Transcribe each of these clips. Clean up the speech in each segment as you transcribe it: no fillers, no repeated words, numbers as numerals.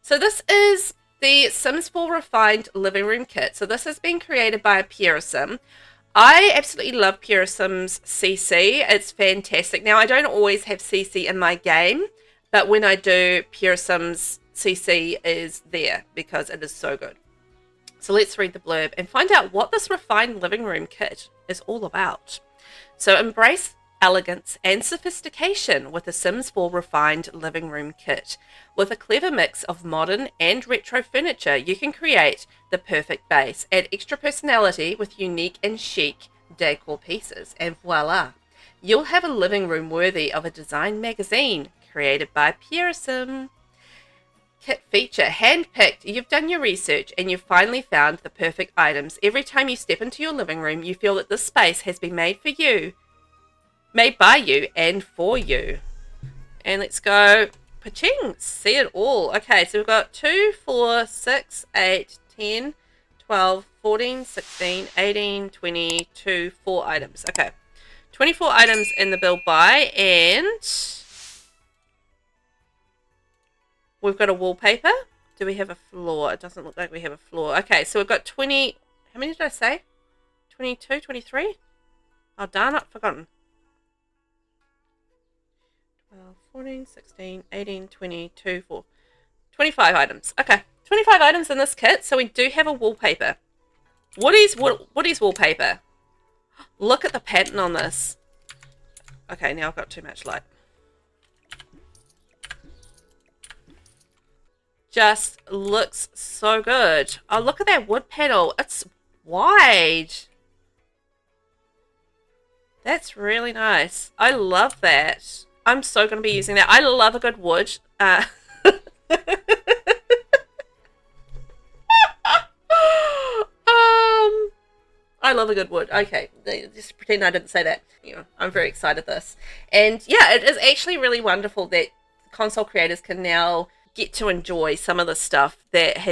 So this is the Sims 4 Refined Living Room Kit. So this has been created by PieriSim. I absolutely love PieriSim's CC. It's fantastic. Now, I don't always have CC in my game, but when I do, PieriSim's CC is there because it is so good. So let's read the blurb and find out what this refined living room kit is all about. So embrace elegance and sophistication with the Sims 4 Refined Living Room Kit. With a clever mix of modern and retro furniture, you can create the perfect base. Add extra personality with unique and chic decor pieces, and voila! You'll have a living room worthy of a design magazine created by PieriSim. Kit feature, hand-picked. You've done your research and you've finally found the perfect items. Every time you step into your living room, you feel that this space has been made for you. Made by you and for you. And let's go pa-ching, see it all. Okay, so we've got 2, 4, 6, 8, 10, 12, 14, 16, 18, 22, 4 items. Okay, 24 items in the build buy, and we've got a wallpaper. Do we have a floor? It doesn't look like we have a floor. Okay, so we've got 20, how many did I say? 22, 23? Oh darn, I've forgotten. 12, 14, 16, 18, 22, 4. 25 items. Okay, 25 items in this kit. So we do have a wallpaper. What is wallpaper? Look at the pattern on this. Okay, now I've got too much light. Just looks so good. Oh, look at that wood panel. It's wide. That's really nice. I love that. I'm so going to be using that. I love a good wood. I love a good wood. Okay, just pretend I didn't say that. You know, I'm very excited this. And yeah, it is actually really wonderful that console creators can now get to enjoy some of the stuff that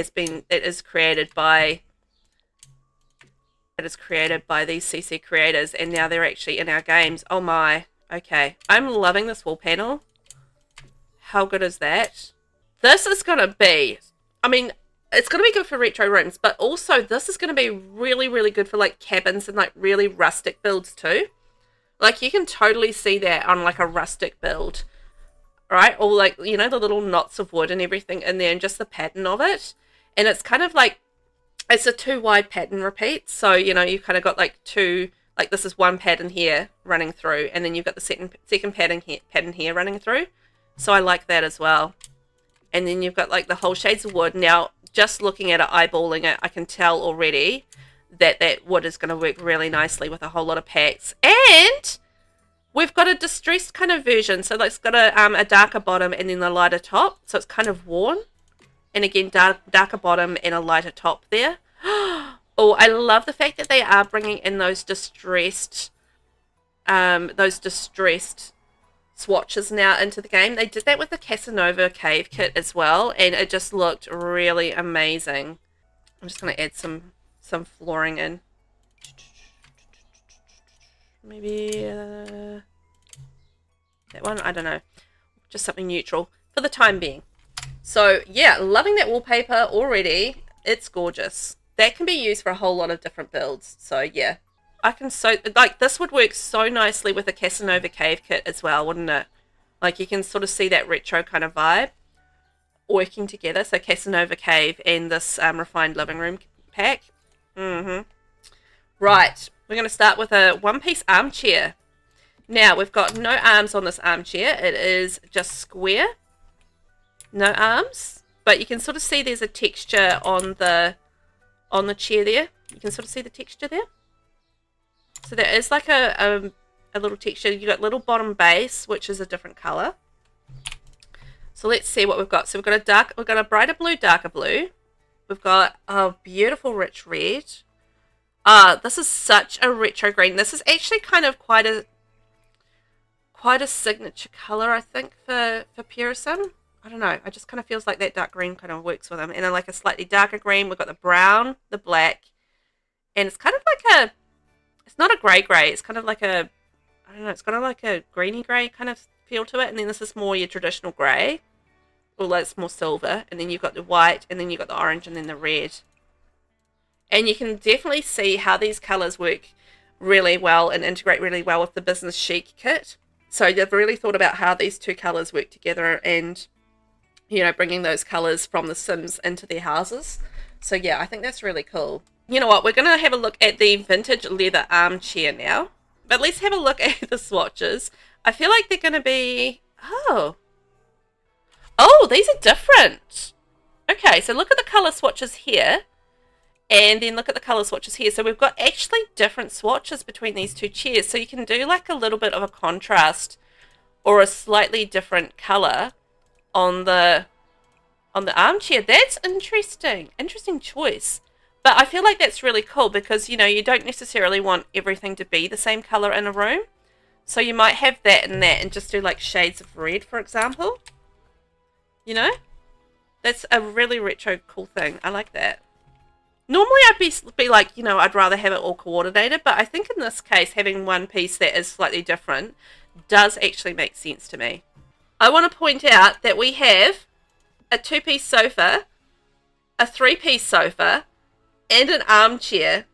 is created by these CC creators, and now they're actually in our games. Oh my. Okay, I'm loving this wall panel. How good is that? This is going to be, I mean, it's going to be good for retro rooms, but also this is going to be really, really good for like cabins and like really rustic builds too. Like you can totally see that on like a rustic build, right? Or like, you know, the little knots of wood and everything in there and just the pattern of it. And it's kind of like, it's a 2 wide pattern repeat. So, you know, you've kind of got like two, like this is one pattern here running through, and then you've got the second pattern here running through. So I like that as well. And then you've got like the whole shades of wood. Now, just looking at it, eyeballing it, I can tell already that that wood is going to work really nicely with a whole lot of packs. And we've got a distressed kind of version. So it's got a darker bottom and then a lighter top. So it's kind of worn. And again, darker bottom and a lighter top there. Oh, I love the fact that they are bringing in those distressed swatches now into the game. They did that with the Casanova cave kit as well, and it just looked really amazing. I'm just going to add some flooring in. Maybe that one, I don't know. Just something neutral for the time being. So yeah, loving that wallpaper already. It's gorgeous. That can be used for a whole lot of different builds. So yeah, I can this would work so nicely with a Casanova cave kit as well, wouldn't it? Like you can sort of see that retro kind of vibe working together. So Casanova cave and this refined living room pack. Right, we're going to start with a one-piece armchair. Now we've got no arms on this armchair. It is just square, no arms, but you can sort of see there's a texture on the chair there. You can sort of see the texture there. So there is like a little texture. You've got little bottom base, which is a different color. So let's see what we've got. So we've got a brighter blue, darker blue. We've got a beautiful rich red. This is such a retro green. This is actually kind of quite a signature color, I think, for PieriSim. I don't know. It just kind of feels like that dark green kind of works with them. And then like a slightly darker green, we've got the brown, the black, and it's kind of like it's not a grey. It's kind of like I don't know, it's kind of like a greeny grey kind of feel to it. And then this is more your traditional grey. well, that's more silver, and then you've got the white, and then you've got the orange, and then the red. And you can definitely see how these colors work really well and integrate really well with the business chic kit. So they've really thought about how these two colors work together, and you know, bringing those colors from the Sims into their houses. So yeah, I think that's really cool. You know what, we're going to have a look at the vintage leather armchair now. But let's have a look at the swatches. I feel like they're going to be... Oh, these are different. Okay, so look at the color swatches here. And then look at the color swatches here. So we've got actually different swatches between these two chairs. So you can do like a little bit of a contrast or a slightly different color on the armchair. That's interesting. Interesting choice. But I feel like that's really cool because, you know, you don't necessarily want everything to be the same color in a room. So you might have that and that and just do like shades of red, for example. You know? That's a really retro cool thing. I like that. Normally I'd be like, you know, I'd rather have it all coordinated. But I think in this case, having one piece that is slightly different does actually make sense to me. I want to point out that we have a 2-piece sofa, a 3-piece sofa, and an armchair,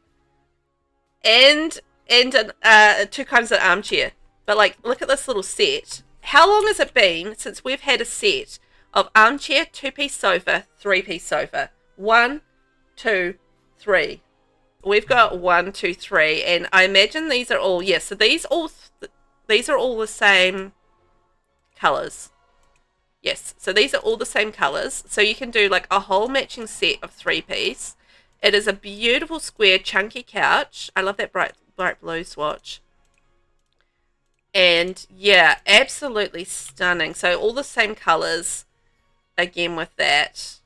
and 2 kinds of armchair. But like, look at this little set. How long has it been since we've had a set of armchair, 2-piece sofa, 3-piece sofa? 1, 2, 3. We've got 1, 2, 3, and I imagine these are all, yes. So these are all the same colors. Yes, so these are all the same colors. So you can do like a whole matching set of 3-piece. It is a beautiful square chunky couch. I love that bright blue swatch. And yeah, absolutely stunning. So all the same colors again with that.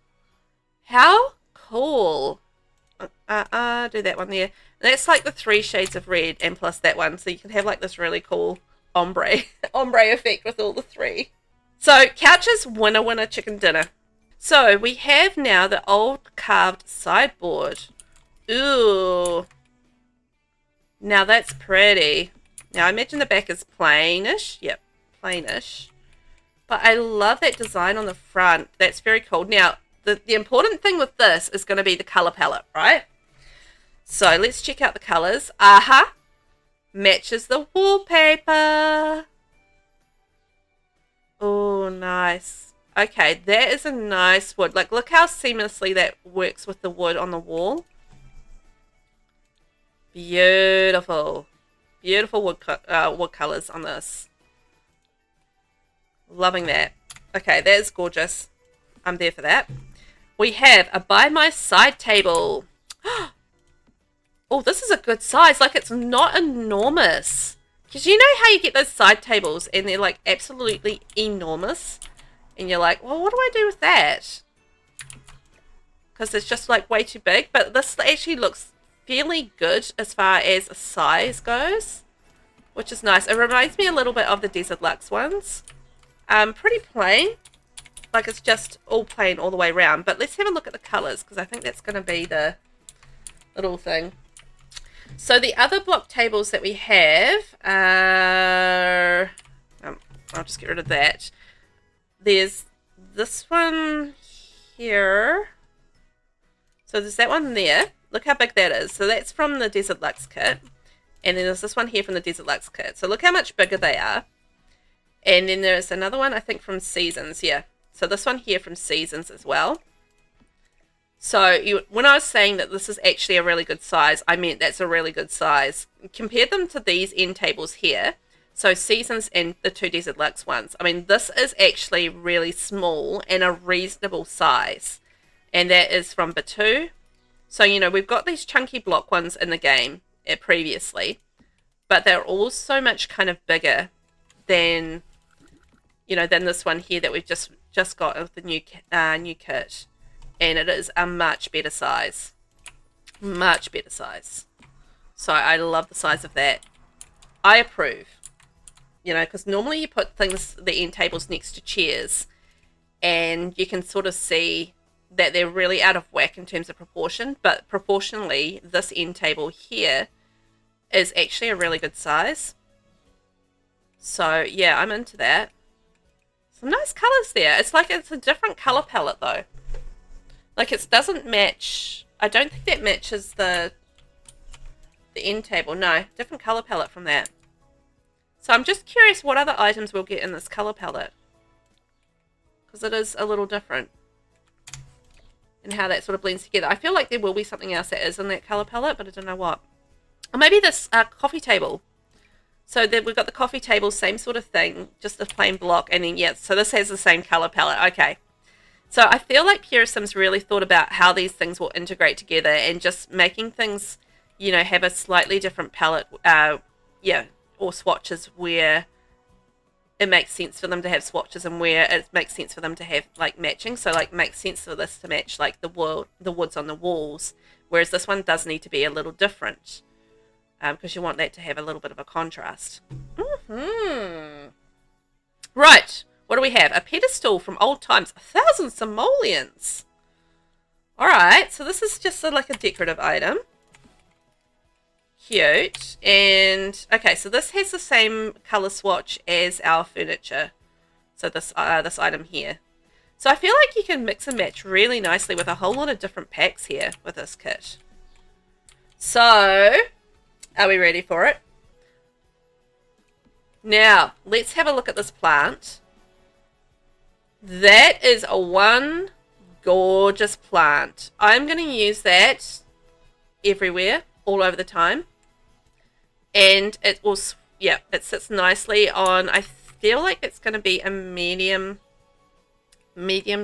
How cool. Do that one there. That's like the 3 shades of red and plus that one. So you can have like this really cool ombre effect with all the 3. So couches, winner chicken dinner. So we have now the old carved sideboard. Ooh. Now that's pretty. Now I imagine the back is plainish. Yep, plainish. But I love that design on the front. That's very cool. Now, the important thing with this is going to be the color palette, right? So let's check out the colors. Aha. Matches the wallpaper. Oh, nice. Okay, that is a nice wood. Like, look how seamlessly that works with the wood on the wall. Beautiful. Beautiful wood colors on this. Loving that. Okay, that is gorgeous. I'm there for that. We have a by my side table. Oh, this is a good size. Like, it's not enormous. Because you know how you get those side tables and they're like absolutely enormous? And you're like, well, what do I do with that? Because it's just like way too big. But this actually looks fairly good as far as size goes, which is nice. It reminds me a little bit of the Desert Luxe ones. Pretty plain. Like it's just all plain all the way around. But let's have a look at the colours because I think that's going to be the little thing. So the other block tables that we have are... I'll just get rid of that. There's this one here. So there's that one there. Look how big that is. So that's from the Desert Luxe kit. And then there's this one here from the Desert Luxe kit. So look how much bigger they are. And then there's another one, I think, from Seasons. Yeah. So this one here from Seasons as well. So when I was saying that this is actually a really good size, I meant that's a really good size. Compare them to these end tables here. So Seasons and the 2 Desert Luxe ones. I mean, this is actually really small and a reasonable size. And that is from Batu. So, you know, we've got these chunky block ones in the game previously. But they're all so much kind of bigger than, you know, than this one here that we've just got with the new kit. And it is a much better size. Much better size. So I love the size of that. I approve. You know, because normally you put things, the end tables next to chairs, and you can sort of see that they're really out of whack in terms of proportion. But proportionally, this end table here is actually a really good size. So yeah, I'm into that. Some nice colours there. It's like it's a different colour palette though. Like it doesn't match. I don't think that matches the end table. No, different colour palette from that. So I'm just curious what other items we'll get in this colour palette. Because it is a little different. And how that sort of blends together. I feel like there will be something else that is in that colour palette, but I don't know what. Or maybe this coffee table. So then we've got the coffee table, same sort of thing, just a plain block, and then, yeah, so this has the same colour palette. Okay. So I feel like PieriSim's really thought about how these things will integrate together and just making things, you know, have a slightly different palette, yeah, or swatches where it makes sense for them to have swatches and where it makes sense for them to have, like, matching. So, like, makes sense for this to match, like, the woods on the walls, whereas this one does need to be a little different. Because you want that to have a little bit of a contrast. Right, what do we have? A pedestal from old times, 1,000 simoleons. Alright, so this is just like a decorative item. Cute. And, okay, so this has the same colour swatch as our furniture. So this item here. So I feel like you can mix and match really nicely with a whole lot of different packs here with this kit. So, are we ready for it? Now, let's have a look at this plant. That is one gorgeous plant. I'm going to use that everywhere, all over the time. And it will, yeah, it sits nicely on, I feel like it's going to be a medium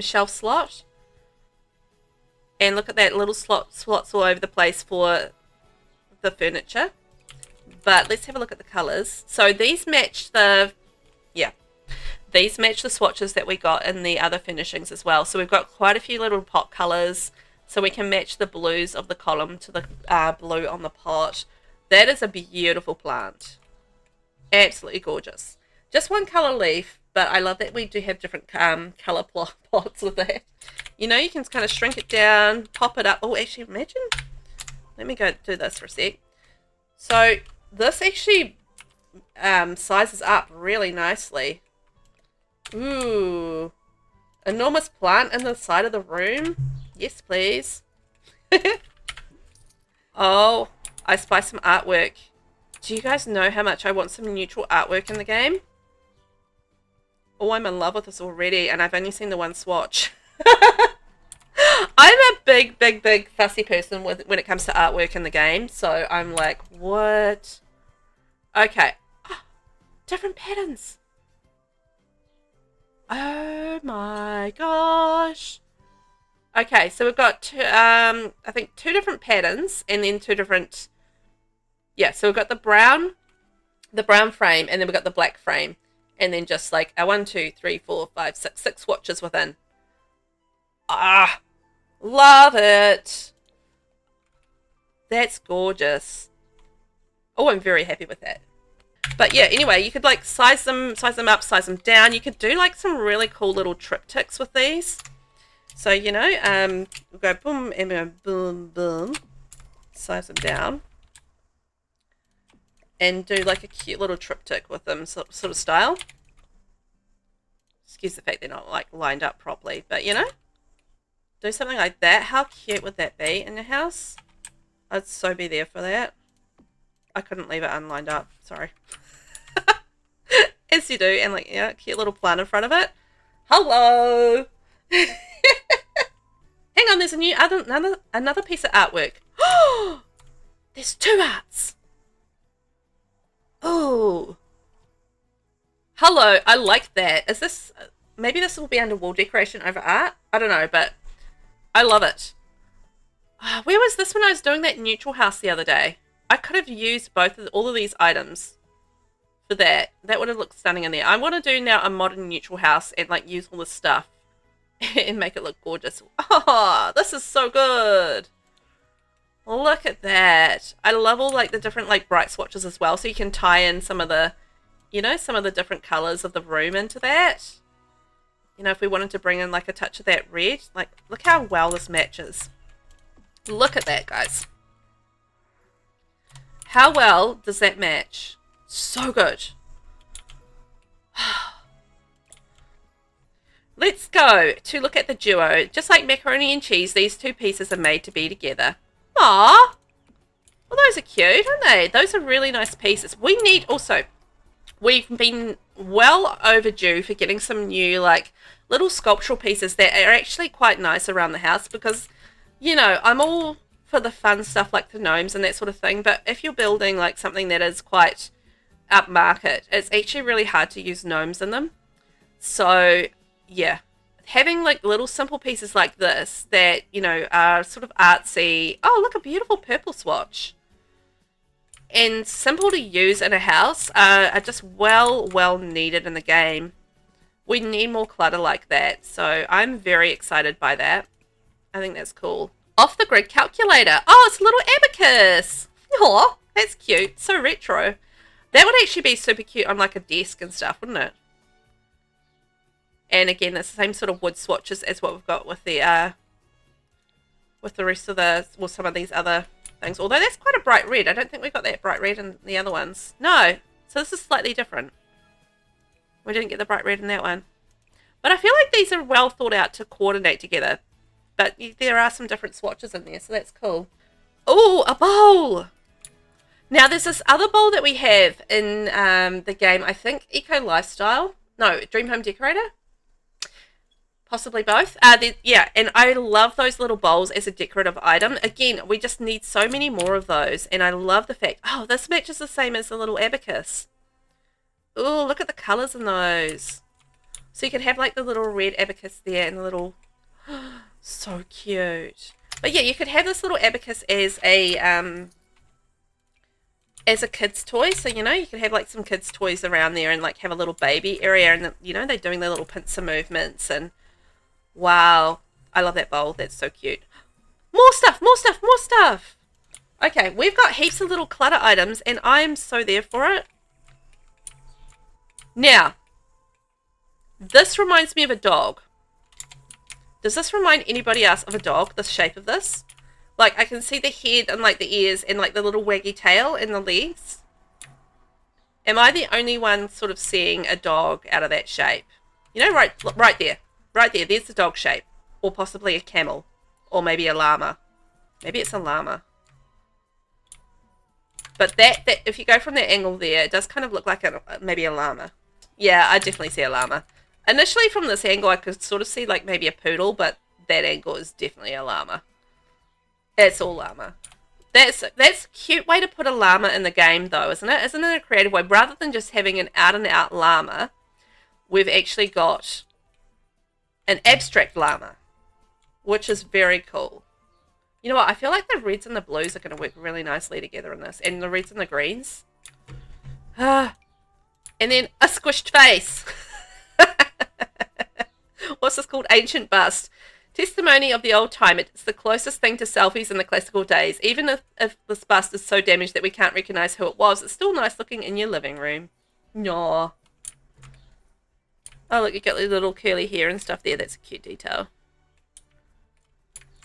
shelf slot. And look at that, little slots all over the place for the furniture. But let's have a look at the colours. So these match these match the swatches that we got in the other finishings as well. So we've got quite a few little pot colours. So we can match the blues of the column to the blue on the pot. That is a beautiful plant. Absolutely gorgeous. Just one colour leaf, but I love that we do have different colour pots with that. You know, you can kind of shrink it down, pop it up. Oh, actually, imagine. Let me go do this for a sec. So this actually sizes up really nicely. Ooh. Enormous plant in the side of the room. Yes, please. Oh, I spy some artwork. Do you guys know how much I want some neutral artwork in the game? Oh, I'm in love with this already, and I've only seen the one swatch. I'm a big fussy person when it comes to artwork in the game, so I'm like, what? Okay. Oh, different patterns. Oh my gosh. Okay, so we've got two, I think 2 different patterns, and then 2 different, yeah, so we've got the brown frame, and then we've got the black frame, and then just like a 1, 2, 3, 4, 5, 6 swatches within. Ah, love it. That's gorgeous. Oh, I'm very happy with that. But yeah, anyway, you could like size them up, size them down. You could do like some really cool little triptychs with these. So, you know, we'll go boom and we'll go boom, boom. Size them down. And do like a cute little triptych with them sort of style. Excuse the fact they're not like lined up properly, but you know. Do something like that. How cute would that be in your house? I'd so be there for that. I couldn't leave it unlined up. Sorry. As you do. And like, yeah, cute little plant in front of it. Hello. Hang on, there's another piece of artwork. Oh, there's 2 arts. Oh. Hello, I like that. Is this, maybe this will be under wall decoration over art? I don't know, but I love it. Where was this when I was doing that neutral house the other day? I could have used all of these items for that. That would have looked stunning in there. I want to do now a modern neutral house and like use all this stuff and make it look gorgeous. Oh, this is so good. Look at that. I love all like the different like bright swatches as well. So you can tie in some of the, you know, some of the different colors of the room into that. You know, if we wanted to bring in like a touch of that red, like look how well this matches. Look at that, guys. How well does that match? So good. let's go to look at the duo. Just like macaroni and cheese, these two pieces are made to be together. Aww. Well, those are cute, aren't they? Those are really nice pieces. We need also, we've been well overdue for getting some new, like, little sculptural pieces that are actually quite nice around the house because, you know, I'm all for the fun stuff like the gnomes and that sort of thing, but if you're building, like, something that is quite upmarket, it's actually really hard to use gnomes in them. So, yeah. Having, like, little simple pieces like this that, you know, are sort of artsy. Oh, look, a beautiful purple swatch. And simple to use in a house are just well needed in the game. We need more clutter like that, so I'm very excited by that. I think that's cool. Off the grid calculator. Oh, it's a little abacus. Oh, that's cute. So retro. That would actually be super cute on like a desk and stuff, wouldn't it? And again, it's the same sort of wood swatches as what we've got with the rest of the, well, some of these other things. Although that's quite a bright red. I don't think we got that bright red in the other ones. No. So this is slightly different. We didn't get the bright red in that one. But I feel like these are well thought out to coordinate together. But there are some different swatches in there, so that's cool. Oh, a bowl! Now, there's this other bowl that we have in the game. I think Eco Lifestyle. No, Dream Home Decorator. Possibly both. Yeah, and I love those little bowls as a decorative item. Again, we just need so many more of those. And I love the fact, oh, this matches the same as the little abacus. Oh, look at the colours in those. So you can have like the little red abacus there and the little... so cute. But yeah, you could have this little abacus as a kid's toy. So, you know, you could have like some kids' toys around there and like have a little baby area. And, you know, they're doing their little pincer movements. And wow, I love that bowl. That's so cute. More stuff, more stuff, more stuff. Okay, we've got heaps of little clutter items and I'm so there for it. Now, this reminds me of a dog. Does this remind anybody else of a dog, the shape of this? Like, I can see the head and, like, the ears and, like, the little waggy tail and the legs. Am I the only one sort of seeing a dog out of that shape? You know, right there. Right there. There's the dog shape. Or possibly a camel. Or maybe a llama. Maybe it's a llama. But that if you go from that angle there, it does kind of look like maybe a llama. Yeah, I definitely see a llama. Initially from this angle, I could sort of see like maybe a poodle, but that angle is definitely a llama. It's all llama. That's a cute way to put a llama in the game, though, isn't it? Isn't it a creative way? Rather than just having an out-and-out llama, we've actually got an abstract llama, which is very cool. You know what? I feel like the reds and the blues are going to work really nicely together in this, and the reds and the greens. And then a squished face. What's this called? Ancient bust. Testimony of the old time. It's the closest thing to selfies in the classical days. Even if this bust is so damaged that we can't recognize who it was, it's still nice looking in your living room. Aww. Oh, look, you got the little curly hair and stuff there. That's a cute detail.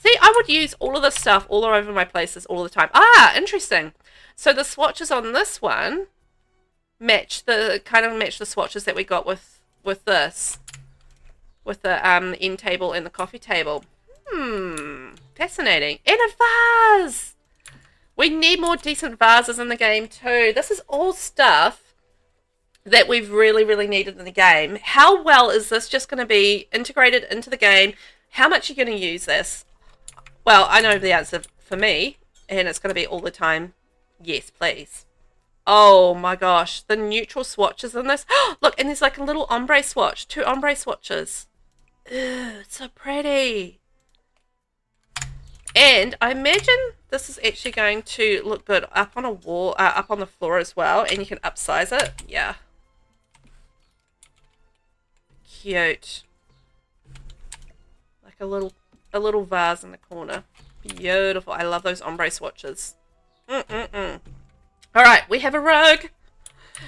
See, I would use all of this stuff all over my places all the time. Ah, interesting. So the swatches on this one match the swatches that we got with this. With the end table and the coffee table. Fascinating. And a vase! We need more decent vases in the game too. This is all stuff that we've really needed in the game. How well is this just going to be integrated into the game? How much are you going to use this? Well, I know the answer for me, and it's going to be all the time. Yes, please. Oh my gosh, the neutral swatches in this. Look, and there's like a little ombre swatch. 2 ombre swatches. Ew, it's so pretty. And I imagine this is actually going to look good up on a wall, up on the floor as well. And you can upsize it. Yeah. Cute. Like a little vase in the corner. Beautiful. I love those ombre swatches. Alright, we have a rug.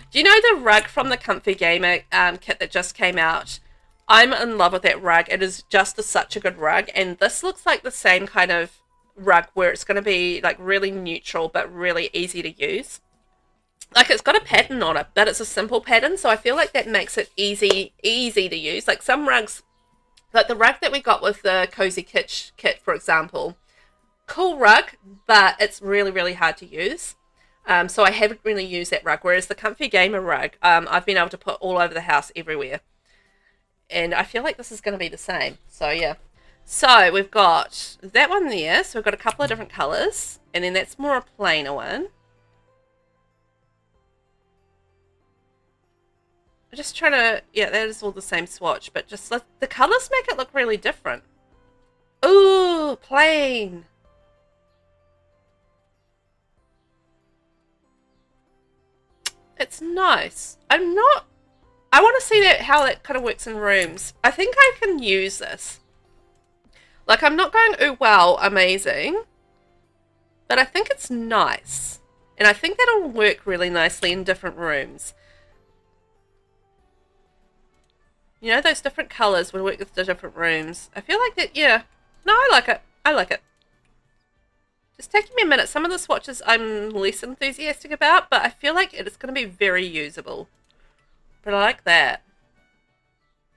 Do you know the rug from the Comfy Gamer kit that just came out? I'm in love with that rug. It is just such a good rug. And this looks like the same kind of rug where it's going to be like really neutral but really easy to use. Like it's got a pattern on it, but it's a simple pattern. So I feel like that makes it easy to use. Like some rugs Like the rug that we got with the Cozy Kitsch kit, for example. Cool rug, but it's really, really hard to use. So I haven't really used that rug, whereas the Comfy Gamer rug, I've been able to put all over the house everywhere. And I feel like this is going to be the same. So, yeah. So, we've got that one there. So, we've got a couple of different colours. And then that's more a plainer one. I'm just trying to... Yeah, that is all the same swatch. But just the colours make it look really different. Ooh, plain. It's nice. I want to see how that kind of works in rooms. I think I can use this. Like, I'm not going, ooh, wow, amazing. But I think it's nice. And I think that'll work really nicely in different rooms. You know, those different colours would work with the different rooms. I feel like that, yeah. No, I like it. I like it. Just taking me a minute. Some of the swatches I'm less enthusiastic about, but I feel like it's going to be very usable. But I like that.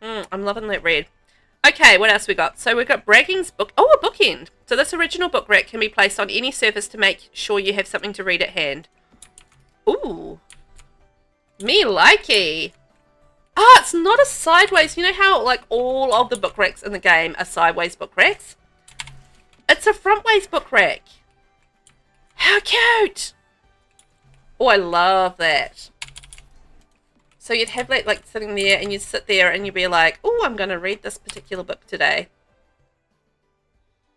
I'm loving that red. Okay, what else we got? So we've got Bragging's book. Oh, a bookend. So this original book rack can be placed on any surface to make sure you have something to read at hand. Ooh. Me likey. Ah, it's not a sideways. You know how like all of the book racks in the game are sideways book racks? It's a frontways book rack. How cute. Oh, I love that. So you'd have that like sitting there and you'd sit there and you'd be like, oh, I'm going to read this particular book today.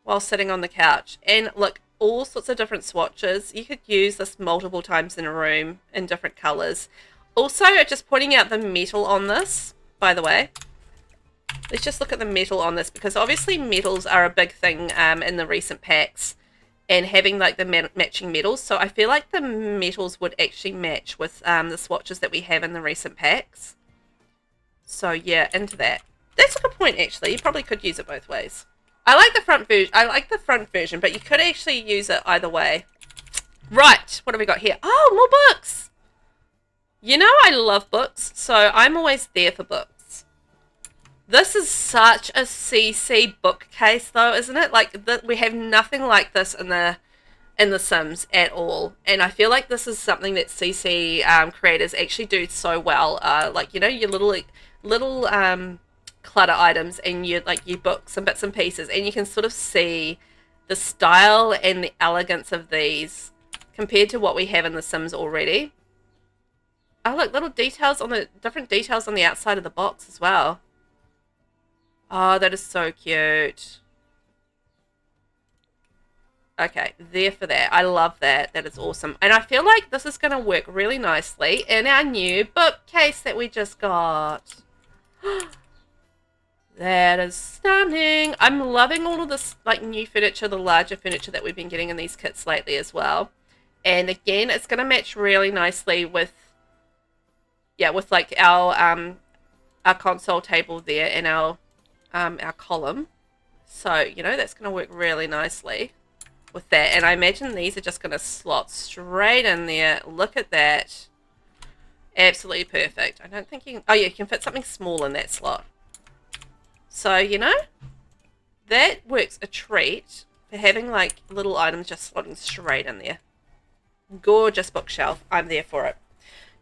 While sitting on the couch. And look, all sorts of different swatches. You could use this multiple times in a room in different colours. Also, just pointing out the metal on this, by the way. Let's just look at the metal on this because obviously metals are a big thing in the recent packs. And having like the matching metals. So I feel like the metals would actually match with the swatches that we have in the recent packs. So yeah, into that. That's a good point actually. You probably could use it both ways. I like the front version. I like the front version, but you could actually use it either way. Right, what have we got here? Oh, more books. You know I love books, so I'm always there for books. This is such a CC bookcase, though, isn't it? Like, we have nothing like this in the Sims at all. And I feel like this is something that CC creators actually do so well. Like, you know, your little clutter items and your books and bits and pieces. And you can sort of see the style and the elegance of these compared to what we have in the Sims already. Oh, look, little details on different details on the outside of the box as well. Oh, that is so cute. Okay, there for that. I love that. That is awesome. And I feel like this is going to work really nicely in our new bookcase that we just got. That is stunning. I'm loving all of this like new furniture, the larger furniture that we've been getting in these kits lately as well. And again, it's going to match really nicely with, yeah, with like our console table there and our column. So, you know, that's going to work really nicely with that. And I imagine these are just going to slot straight in there. Look at that. Absolutely perfect. I don't think you can... Oh, yeah, you can fit something small in that slot. So, you know, that works a treat for having, like, little items just slotting straight in there. Gorgeous bookshelf. I'm there for it.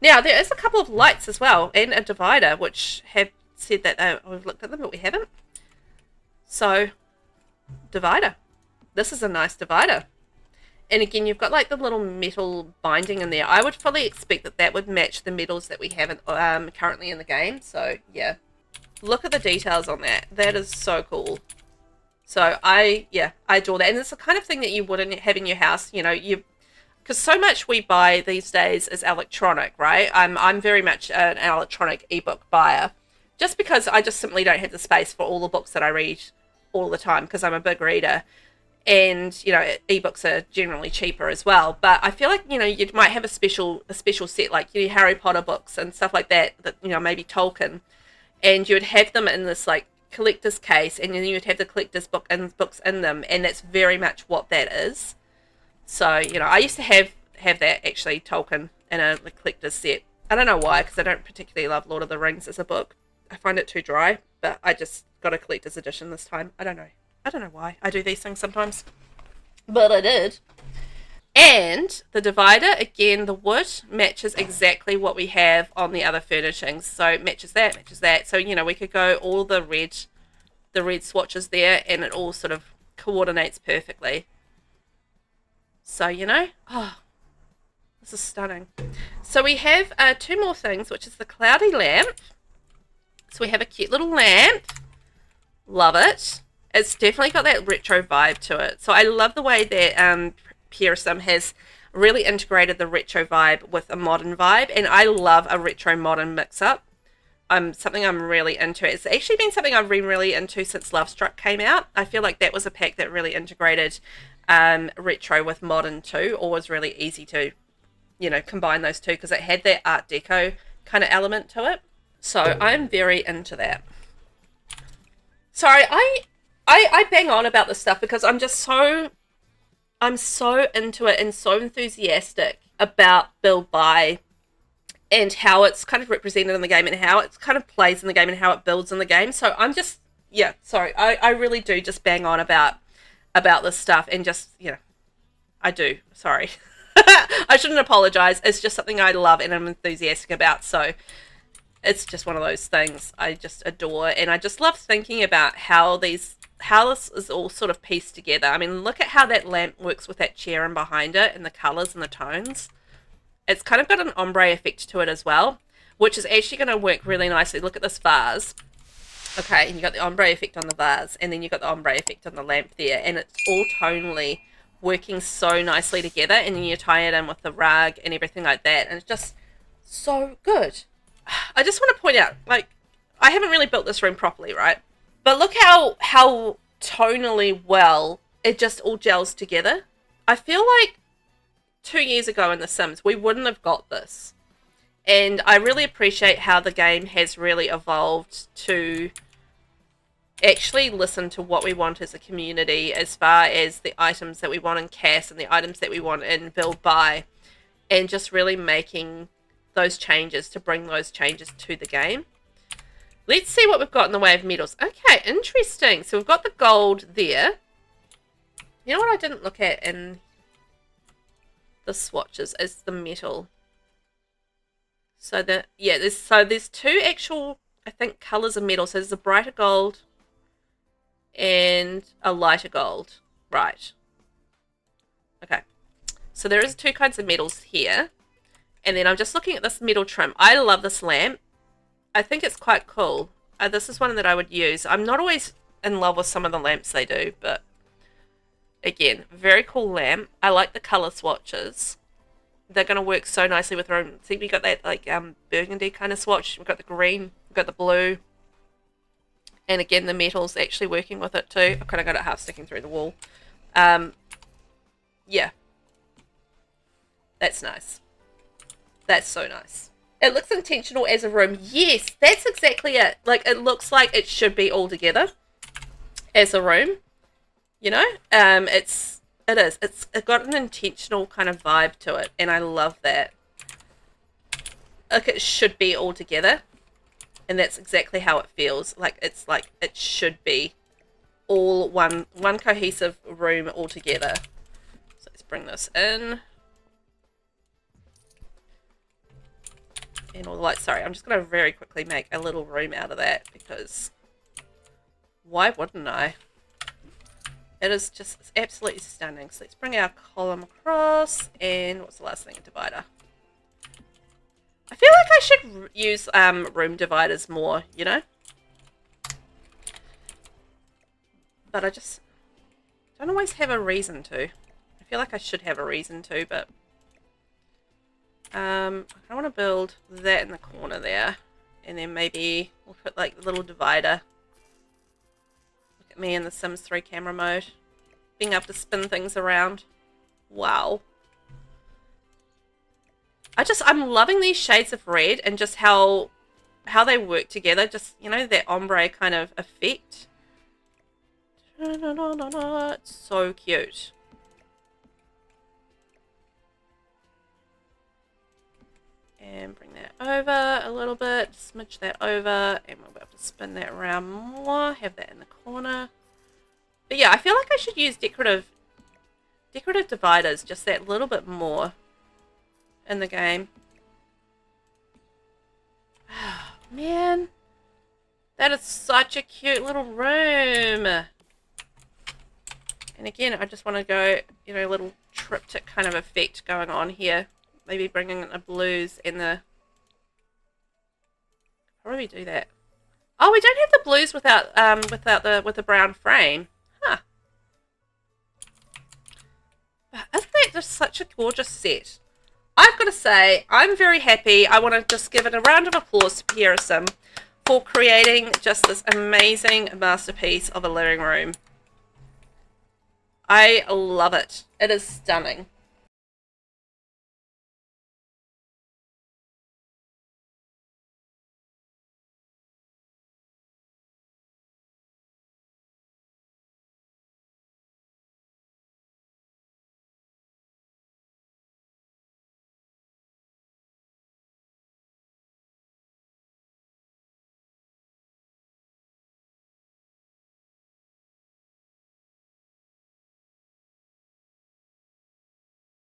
Now, there is a couple of lights as well and a divider, which have said that we've looked at them, but we haven't. So, divider. This is a nice divider. And again, you've got like the little metal binding in there. I would fully expect that that would match the metals that we have currently in the game. So, yeah. Look at the details on that. That is so cool. So, I adore that. And it's the kind of thing that you wouldn't have in your house. You know, because so much we buy these days is electronic, right? I'm very much an electronic ebook buyer. Just because I just simply don't have the space for all the books that I read all the time because I'm a big reader. And, you know, ebooks are generally cheaper as well. But I feel like, you know, you might have a special set, like, you know, Harry Potter books and stuff like that, you know, maybe Tolkien. And you would have them in this, like, collector's case. And then you would have the collector's books in them. And that's very much what that is. So, you know, I used to have that, actually, Tolkien in a collector's set. I don't know why, because I don't particularly love Lord of the Rings as a book. I find it too dry, but I just got a collector's edition this time. I don't know. I don't know why I do these things sometimes, but I did. And the divider, again, the wood matches exactly what we have on the other furnishings. So it matches that, matches that. So, you know, we could go all the red swatches there, and it all sort of coordinates perfectly. So, you know, oh, this is stunning. So we have two more things, which is the cloudy lamp. So we have a cute little lamp. Love it. It's definitely got that retro vibe to it. So I love the way that PieriSim has really integrated the retro vibe with a modern vibe, and I love a retro modern mix-up. Something I'm really into. It's actually been something I've been really into since Love Struck came out. I feel like that was a pack that really integrated retro with modern too, or was really easy to, you know, combine those two because it had that Art Deco kind of element to it. So I'm very into that. Sorry, I bang on about this stuff because I'm so into it and so enthusiastic about build buy and how it's kind of represented in the game and how it kind of plays in the game and how it builds in the game. So I'm just, yeah, sorry, I really do just bang on about this stuff and just, you know, I do, sorry. I shouldn't apologize. It's just something I love and I'm enthusiastic about. So it's just one of those things I just adore, and I just love thinking about how this is all sort of pieced together. I mean, look at how that lamp works with that chair and behind it and the colours and the tones. It's kind of got an ombre effect to it as well, which is actually going to work really nicely. Look at this vase. Okay, and you got the ombre effect on the vase, and then you got the ombre effect on the lamp there, and it's all tonally working so nicely together, and then you tie it in with the rug and everything like that, and it's just so good. I just want to point out, like, I haven't really built this room properly, right? But look how tonally well it just all gels together. I feel like 2 years ago in The Sims, we wouldn't have got this. And I really appreciate how the game has really evolved to actually listen to what we want as a community as far as the items that we want in CAS and the items that we want in build buy, and just really making those changes to bring those changes to the game. Let's see what we've got in the way of metals. Okay, interesting. So we've got the gold there. You know what I didn't look at in the swatches is the metal. So there's two actual, I think, colors of metal. So there's a brighter gold and a lighter gold. Right. Okay. So there is two kinds of metals here. And then I'm just looking at this metal trim. I love this lamp. I think it's quite cool. This is one that I would use. I'm not always in love with some of the lamps they do, but again, very cool lamp. I like the color swatches. They're going to work so nicely with room. See, we got that like burgundy kind of swatch. We've got the green, we've got the blue. And again, the metal's actually working with it too. I kind of got it half sticking through the wall. Yeah. That's nice. That's so nice. It looks intentional as a room. Yes, that's exactly it. Like, it looks like it should be all together as a room. You know? It is. It's got an intentional kind of vibe to it, and I love that. Like, it should be all together, and that's exactly how it feels. Like, it's like it should be all one cohesive room all together. So let's bring this in. And all the lights. Sorry, I'm just going to very quickly make a little room out of that because why wouldn't I? It is just, it's absolutely stunning. So let's bring our column across, and what's the last thing? A divider. I feel like I should use room dividers more, you know? But I just don't always have a reason to. I feel like I should have a reason to, but I want to build that in the corner there, and then maybe we'll put like the little divider. Look at me in the Sims 3 camera mode, being able to spin things around. Wow. I'm loving these shades of red and just how they work together. Just, you know, that ombre kind of effect. It's so cute. And bring that over a little bit, smidge that over, and we'll be able to spin that around more, have that in the corner. But yeah, I feel like I should use decorative dividers just that little bit more in the game. Oh, man, that is such a cute little room. And again, I just want to go, you know, a little triptych kind of effect going on here. Maybe bringing in the blues and the... Probably do that. Oh, we don't have the blues without with the brown frame. Huh. But isn't that just such a gorgeous set? I've got to say, I'm very happy. I want to just give it a round of applause to PieriSim for creating just this amazing masterpiece of a living room. I love it. It is stunning.